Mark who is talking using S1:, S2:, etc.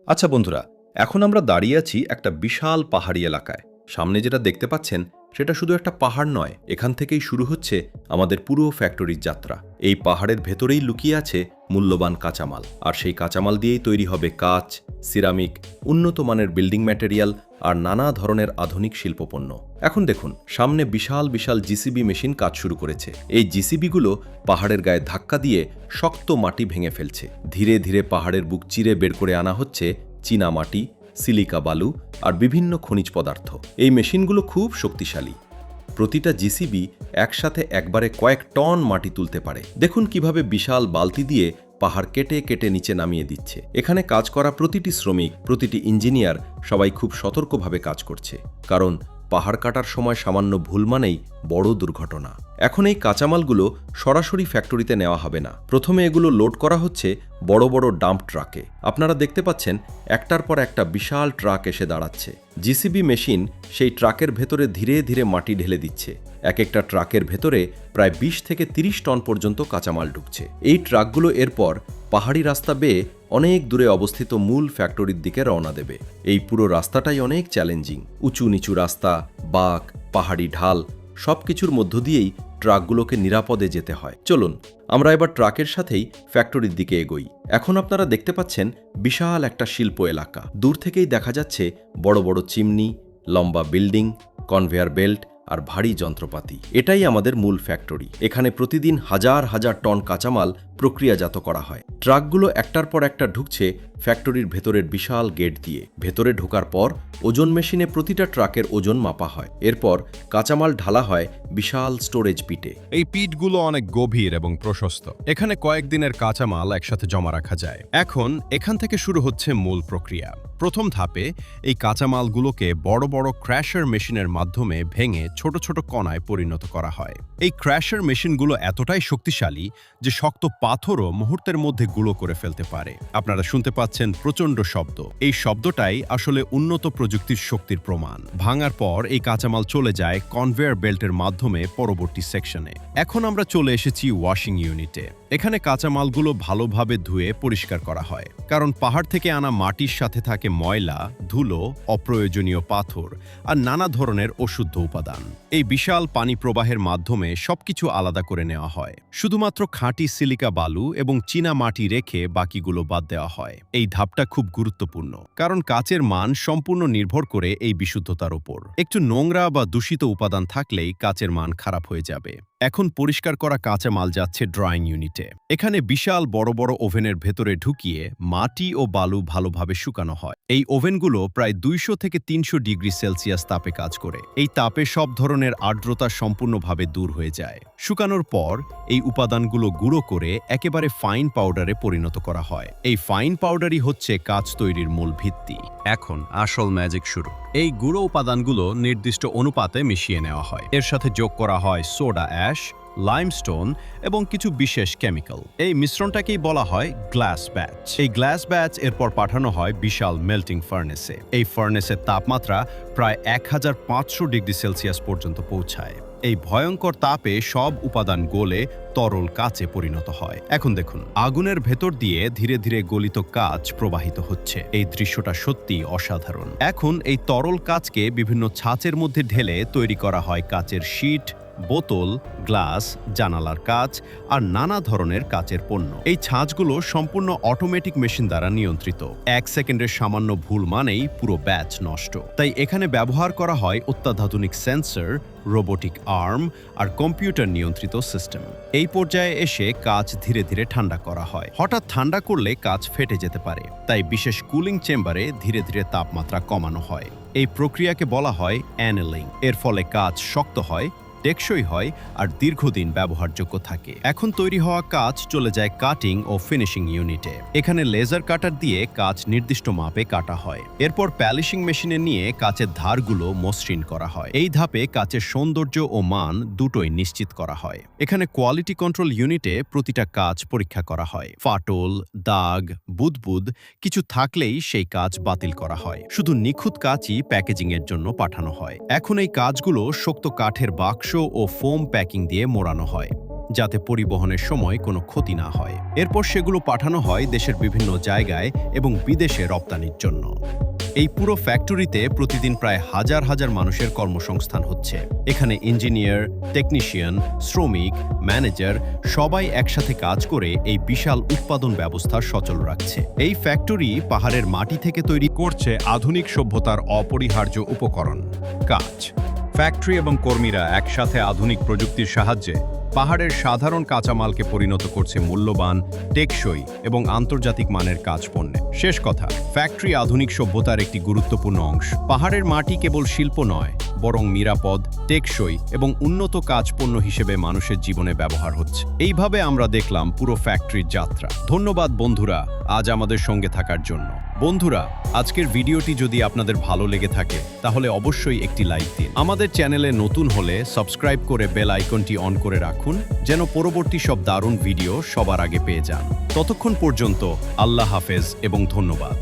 S1: আচ্ছা বন্ধুরা, এখন আমরা দাঁড়িয়ে আছি একটা বিশাল পাহাড়ি এলাকায়। সামনে যেটা দেখতে পাচ্ছেন সেটা শুধু একটা পাহাড় নয়, এখান থেকেই শুরু হচ্ছে আমাদের পুরো ফ্যাক্টরির যাত্রা। এই পাহাড়ের ভেতরেই লুকিয়ে আছে মূল্যবান কাঁচামাল, আর সেই কাঁচামাল দিয়েই তৈরি হবে কাঁচ, সিরামিক, উন্নত মানের বিল্ডিং ম্যাটেরিয়াল আর নানা ধরনের আধুনিক শিল্পপণ্য। এখন দেখুন, সামনে বিশাল বিশাল জিসিবি মেশিন কাজ শুরু করেছে। এই জিসিবিগুলো পাহাড়ের গায়ে ধাক্কা দিয়ে শক্ত মাটি ভেঙে ফেলছে। ধীরে ধীরে পাহাড়ের বুক চিরে বের করে আনা হচ্ছে চীনা মাটি, সিলিকা বালু আর বিভিন্ন খনিজ পদার্থ। এই মেশিনগুলো খুব শক্তিশালী। প্রতিটা জিসিবি একসাথে একবারে কয়েক টন মাটি তুলতে পারে। দেখুন কিভাবে বিশাল বালতি দিয়ে পাহাড় কেটে কেটে নিচে নামিয়ে দিচ্ছে। এখানে কাজ করা প্রতিটি শ্রমিক, প্রতিটি ইঞ্জিনিয়ার সবাই খুব সতর্কভাবে কাজ করছে, কারণ পাহাড় কাটার সময় সামান্য ভুল মানেই বড় দুর্ঘটনা। এখন এই কাঁচামালগুলো সরাসরি ফ্যাক্টরিতে নেওয়া হবে না। প্রথমে এগুলো লোড করা হচ্ছে বড় বড় ডাম্প ট্রাকে। আপনারা দেখতে পাচ্ছেন একটার পর একটা বিশাল ট্রাক এসে দাঁড়াচ্ছে। জিসিবি মেশিন সেই ট্রাকের ভেতরে ধীরে ধীরে মাটি ঢেলে দিচ্ছে। এক একটা ট্রাকের ভেতরে প্রায় 20 থেকে 30 টন পর্যন্ত কাঁচামাল ঢুকছে। এই ট্রাকগুলো এরপর পাহাড়ি রাস্তা বেয়ে অনেক দূরে অবস্থিত মূল ফ্যাক্টরির দিকে রওনা দেবে। এই পুরো রাস্তাটাই অনেক চ্যালেঞ্জিং। উঁচু নিচু রাস্তা, বাঁক, পাহাড়ি ঢাল সবকিছুর মধ্য দিয়েই ট্রাকগুলোকে নিরাপদে যেতে হয়। চলুন আমরা এবার ট্রাকের সাথেই ফ্যাক্টরির দিকে এগোই। এখন আপনারা দেখতে পাচ্ছেন বিশাল একটা শিল্প এলাকা। দূর থেকেই দেখা যাচ্ছে বড় বড় চিমনি, লম্বা বিল্ডিং, কনভেয়ার বেল্ট আর ভারী যন্ত্রপাতি। এটাই আমাদের মূল ফ্যাক্টরি। এখানে প্রতিদিন হাজার হাজার টন কাঁচামাল প্রক্রিয়াজাত করা হয়। ট্রাকগুলো একটার পর একটা ঢুকছে ফ্যাক্টরির ভেতরের বিশাল গেট দিয়ে। ভেতরে ঢোকার পর ওজন মেশিনে প্রতিটা ট্রাকের ওজন মাপা হয়। এরপর কাঁচামাল ঢালা হয় বিশাল স্টোরেজ পিটে।
S2: এই পিটগুলো অনেক গভীর এবং প্রশস্ত। এখানে কয়েকদিনের কাঁচামাল একসাথে জমা রাখা যায়। এখন এখান থেকে শুরু হচ্ছে মূল প্রক্রিয়া। প্রথম ধাপে এই কাঁচামালগুলোকে বড় বড় ক্র্যাশার মেশিনের মাধ্যমে ভেঙে ছোট ছোট কণায় পরিণত করা হয়। এই ক্র্যাশার মেশিনগুলো এতটাই শক্তিশালী যে শক্ত পাথরও মুহূর্তের মধ্যে গুঁড়ো করে ফেলতে পারে। আপনারা শুনতে পাচ্ছেন প্রচণ্ড শব্দ। এই শব্দটাই আসলে উন্নত প্রযুক্তির শক্তির প্রমাণ। ভাঙার পর এই কাঁচামাল চলে যায় কনভেয়ার বেল্টের মাধ্যমে পরবর্তী সেকশনে। এখন আমরা চলে এসেছি ওয়াশিং ইউনিটে। এখানে কাঁচামালগুলো ভালোভাবে ধুয়ে পরিষ্কার করা হয়, কারণ পাহাড় থেকে আনা মাটির সাথে থাকে ময়লা, ধুলো, অপ্রয়োজনীয় পাথর আর নানা ধরনের অশুদ্ধ উপাদান। এই বিশাল পানি প্রবাহের মাধ্যমে সবকিছু আলাদা করে নেওয়া হয়। শুধুমাত্র খাঁটি সিলিকা বালু এবং চীনা মাটি রেখে বাকিগুলো বাদ দেওয়া হয়। এই ধাপটা খুব গুরুত্বপূর্ণ, কারণ কাচের মান সম্পূর্ণ নির্ভর করে এই বিশুদ্ধতার উপর। একটু নোংরা বা দূষিত উপাদান থাকলেই কাচের মান খারাপ হয়ে যাবে। এখন পরিষ্কার করা কাঁচামাল যাচ্ছে ড্রয়িং ইউনিটে। এখানে বিশাল বড় বড় ওভেনের ভেতরে ঢুকিয়ে মাটি ও বালু ভালোভাবে শুকানো হয়। এই ওভেনগুলো প্রায় 200 থেকে 300 ডিগ্রি সেলসিয়াস তাপে কাজ করে। এই তাপে সব ধরনের আর্দ্রতা সম্পূর্ণভাবে দূর হয়ে যায়। শুকানোর পর এই উপাদানগুলো গুঁড়ো করে একেবারে ফাইন পাউডারে পরিণত করা হয়। এই ফাইন পাউডারই হচ্ছে কাঁচ তৈরির মূল ভিত্তি। এখন আসল ম্যাজিক শুরু। এই গুঁড়ো উপাদানগুলো নির্দিষ্ট অনুপাতে মিশিয়ে নেওয়া হয়। এর সাথে যোগ করা হয় সোডা অ্যাশ, লাইমস্টোন এবং কিছু বিশেষ কেমিক্যাল। এই মিশ্রণটাকেই বলা হয় গ্লাস ব্যাচ। এই গ্লাস ব্যাচ এরপর পাঠানো হয় বিশাল মেল্টিং ফার্নেসে। এই ফার্নেসের তাপমাত্রা প্রায় 1500 ডিগ্রি সেলসিয়াস পর্যন্ত পৌঁছায়। এই ভয়ঙ্কর তাপে সব উপাদান গলে তরল কাচে পরিণত হয়। এখন দেখুন, আগুনের ভেতর দিয়ে ধীরে ধীরে গলিত কাচ প্রবাহিত হচ্ছে। এই দৃশ্যটা সত্যি অসাধারণ। এখন এই তরল কাচকে বিভিন্ন ছাঁচের মধ্যে ঢেলে তৈরি করা হয় কাচের শীট, বোতল, গ্লাস, জানালার কাচ আর নানা ধরনের কাচের পণ্য। এই ছাঁচগুলো সম্পূর্ণ অটোমেটিক মেশিন দ্বারা নিয়ন্ত্রিত। 1 সেকেন্ডের সামান্য ভুল মানেই পুরো ব্যাচ নষ্ট। তাই এখানে ব্যবহার করা হয় অত্যাধুনিক সেন্সর, রোবোটিক আর্ম আর কম্পিউটার নিয়ন্ত্রিত সিস্টেম। এই পর্যায়ে এসে কাচ ধীরে ধীরে ঠান্ডা করা হয়। হঠাৎ ঠান্ডা করলে কাচ ফেটে যেতে পারে, তাই বিশেষ কুলিং চেম্বারে ধীরে ধীরে তাপমাত্রা কমানো হয়। এই প্রক্রিয়াকে বলা হয় অ্যানেলিং। এর ফলে কাচ শক্ত হয়, টেকসই হয় আর দীর্ঘদিন ব্যবহারযোগ্য থাকে। এখন তৈরি হওয়া কাচ চলে যায় কাটিং ও ফিনিশিং ইউনিটে। এখানে লেজার কাটার দিয়ে কাচ নির্দিষ্ট মাপে কাটা হয়। এরপর প্যালিশিং মেশিনে নিয়ে কাচের ধারগুলো মসৃণ করা হয়। এই ধাপে কাচের সৌন্দর্য ও মান দুটোই নিশ্চিত করা হয়। এখানে কোয়ালিটি কন্ট্রোল ইউনিটে প্রতিটা কাচ পরীক্ষা করা হয়। ফাটল, দাগ, বুদবুদ কিছু থাকলেই সেই কাচ বাতিল করা হয়। শুধু নিখুঁত কাচই প্যাকেজিং এর জন্য পাঠানো হয়। এখন এই কাচগুলো শক্ত কাঠের বাক্স ও ফোম প্যাকিং দিয়ে মোড়ানো হয়। যাতে পরিবহনের সময় কোনো ক্ষতি না হয়। এরপর সেগুলো পাঠানো হয় দেশের বিভিন্ন জায়গায় এবং বিদেশে রপ্তানির জন্য। এই পুরো ফ্যাক্টরিতে প্রতিদিন প্রায় হাজার হাজার মানুষের কর্মসংস্থান হচ্ছে। এখানে ইঞ্জিনিয়ার, টেকনিশিয়ান, শ্রমিক, ম্যানেজার সবাই একসাথে কাজ করে এই বিশাল উৎপাদন ব্যবস্থা সচল রাখছে। এই ফ্যাক্টরি পাহাড়ের মাটি থেকে তৈরি করছে আধুনিক সভ্যতার অপরিহার্য উপকরণ কাঁচ। ফ্যাক্টরি এবং কর্মীরা একসাথে আধুনিক প্রযুক্তির সাহায্যে পাহাড়ের সাধারণ কাঁচামালকে পরিণত করছে মূল্যবান, টেকসই এবং আন্তর্জাতিক মানের কাজ পণ্যে। শেষ কথা, ফ্যাক্টরি আধুনিক সভ্যতার একটি গুরুত্বপূর্ণ অংশ। পাহাড়ের মাটি কেবল শিল্প নয়, বরং নিরাপদ, টেকসই এবং উন্নত কাজ পণ্য হিসেবে মানুষের জীবনে ব্যবহার হচ্ছে। এইভাবে আমরা দেখলাম পুরো ফ্যাক্টরির যাত্রা। ধন্যবাদ বন্ধুরা আজ আমাদের সঙ্গে থাকার জন্য। বন্ধুরা, আজকের ভিডিওটি যদি আপনাদের ভালো লেগে থাকে তাহলে অবশ্যই একটি লাইক দিন। আমাদের চ্যানেলে নতুন হলে সাবস্ক্রাইব করে বেল আইকনটি অন করে রাখুন, যেন পরবর্তী সব দারুণ ভিডিও সবার আগে পেয়ে যান। ততক্ষণ পর্যন্ত আল্লাহ হাফেজ এবং ধন্যবাদ।